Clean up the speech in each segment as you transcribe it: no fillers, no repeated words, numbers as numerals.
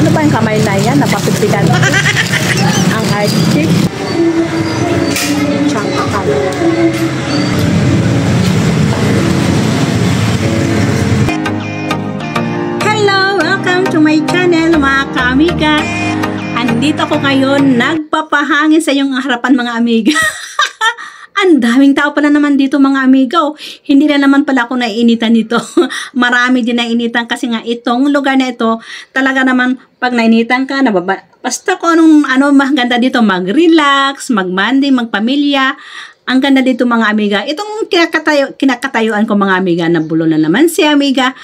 Ano ba yung kamay na yan? Napapigpigan mo. Ang archie. Siyang kakal. Hello! Welcome to my channel, mga ka-amiga. Andito ako ngayon, nagpapahangin sa iyong harapan, mga amiga. Ang daming tao pala naman dito, mga amiga. Oh. Hindi na naman pala ako naiinitan dito. Marami din naiinitan kasi nga itong lugar na ito, talaga naman pag nainitan ka, basta kung anong maganda dito, mag-relax, mag-bonding, magpamilya. Ang ganda dito, mga amiga. Itong kinakatayuan ko, mga amiga, na bulo na naman si amiga.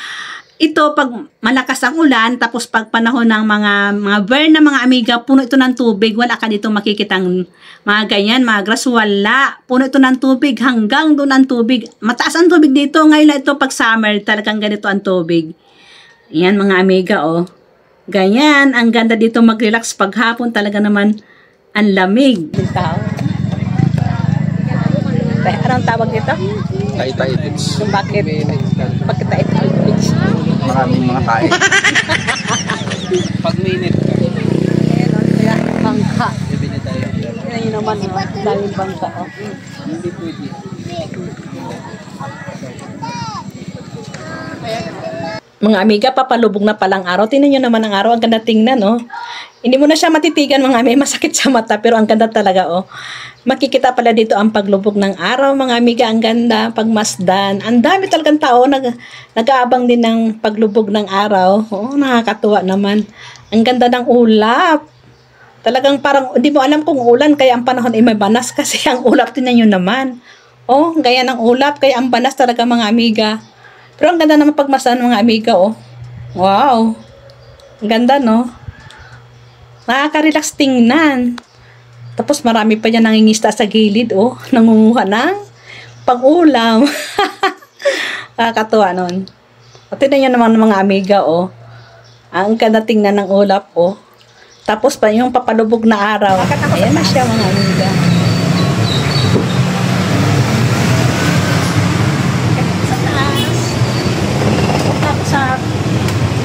Ito, pag malakas ang ulan, tapos pag panahon ng mga burn na mga amiga, puno ito ng tubig. Wala ka dito makikitang mga ganyan, mga grass, wala. Puno ito ng tubig, hanggang doon ang tubig. Mataas ang tubig dito. Ngayon na ito, pag summer, talagang ganito ang tubig. Yan, mga amiga, oh. Ganyan, ang ganda dito mag-relax. Pag hapon, talaga naman ang lamig. Anong tawag dito? Taitay Beach. Bakit? Bakit Taitay Beach? Maraming mga tae. Pag minit ka. Ayan, kaya bangka. Bibili tayo. Yan yun naman, daming bangka. Oh. Hindi pwede. Mga amiga, papalubog na palang araw. Tingnan nyo naman ang araw. Ang ganda tingnan, oh. Hindi mo na siya matitigan, mga amiga. Masakit sa mata, pero ang ganda talaga, oh. Makikita pala dito ang paglubog ng araw, mga amiga. Ang ganda, pagmasdan. Ang dami talagang tao. Nag-aabang din ng paglubog ng araw. Oh, nakakatuwa naman. Ang ganda ng ulap. Talagang parang, hindi mo alam kung ulan, kaya ang panahon ay may banas kasi ang ulap, tingnan nyo naman. Oh, gaya ng ulap, kaya ang banas talaga, mga amiga. Pero ang ganda naman pagmasdan, mga amiga, oh. Wow. Ang ganda, no? Nakaka-relax tingnan. Tapos marami pa dyan nangingista sa gilid, oh. Nangunguha ng pang-ulam. Nakakatuwa nun. O, tingnan nyo naman, mga amiga, oh. Ang ganda tingnan ng ulap, oh. Tapos pa yung papalubog na araw. Ayan na siya, mga amiga.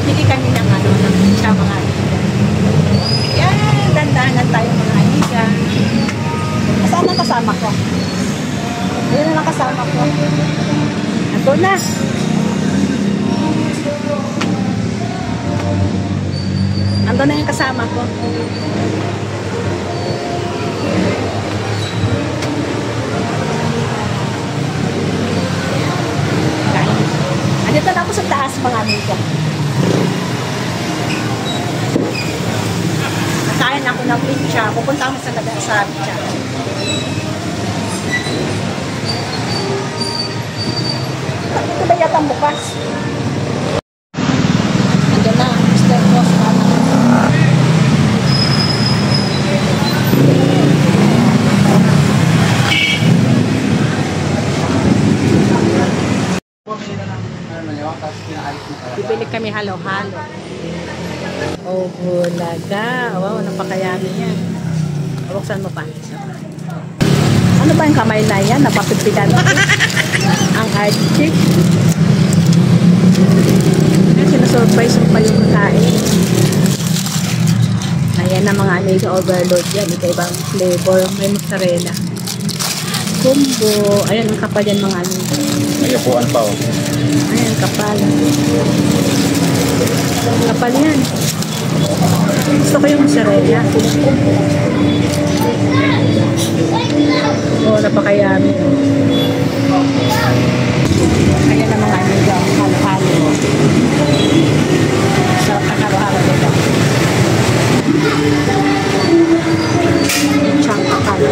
Hindi kami ng siya, mga amiga. Yan, dandanan tayo, mga amiga. Saan ang kasama ko? Ayun ang kasama ko. Ando na. Ando na yung kasama ko. Andito na ako sa taas, mga amiga. Nakain ako ng pizza. Pupunta ako sa pizza. Ito ba yata bukas? Ando na, Mr. Boss. Bibili kami halo-halo. Oh, bulaga. Wow, napakayami yan. Buksan mo pa. Ano ba yung kamay na yan? Napapigpigan mo. Ang archie. Sinusurprise mo pa yung kain. Ayan na, mga amiga, overload yan. Iba-ibang flavor. May mozzarella. Kumbo. Ayan, ang kapal yan, mga amiga. May upuan pa, oh. Ayan, kapal. Kapal yan. Gusto ko yung mozzarella. Oo, napakayami. Ayan na, mga amiga. Halo-halo. Sarap na halo-halo dito. Chang kakal.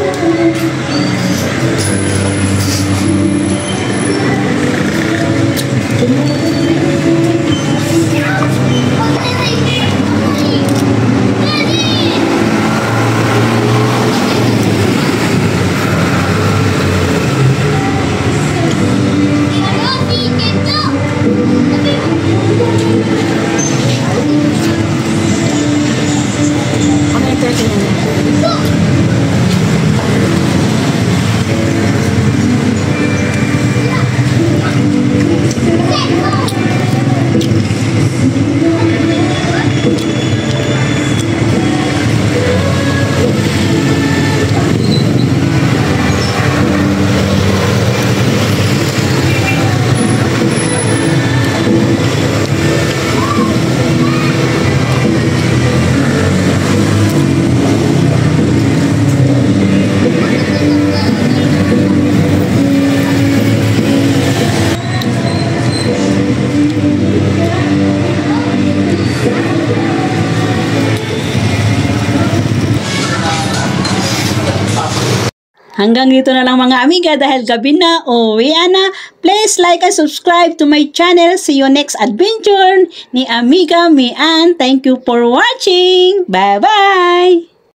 Hanggang dito na lang mga amiga dahil gabi na, uwi na. Please like and subscribe to my channel. See you next adventure ni Amiga Mian. Thank you for watching. Bye-bye!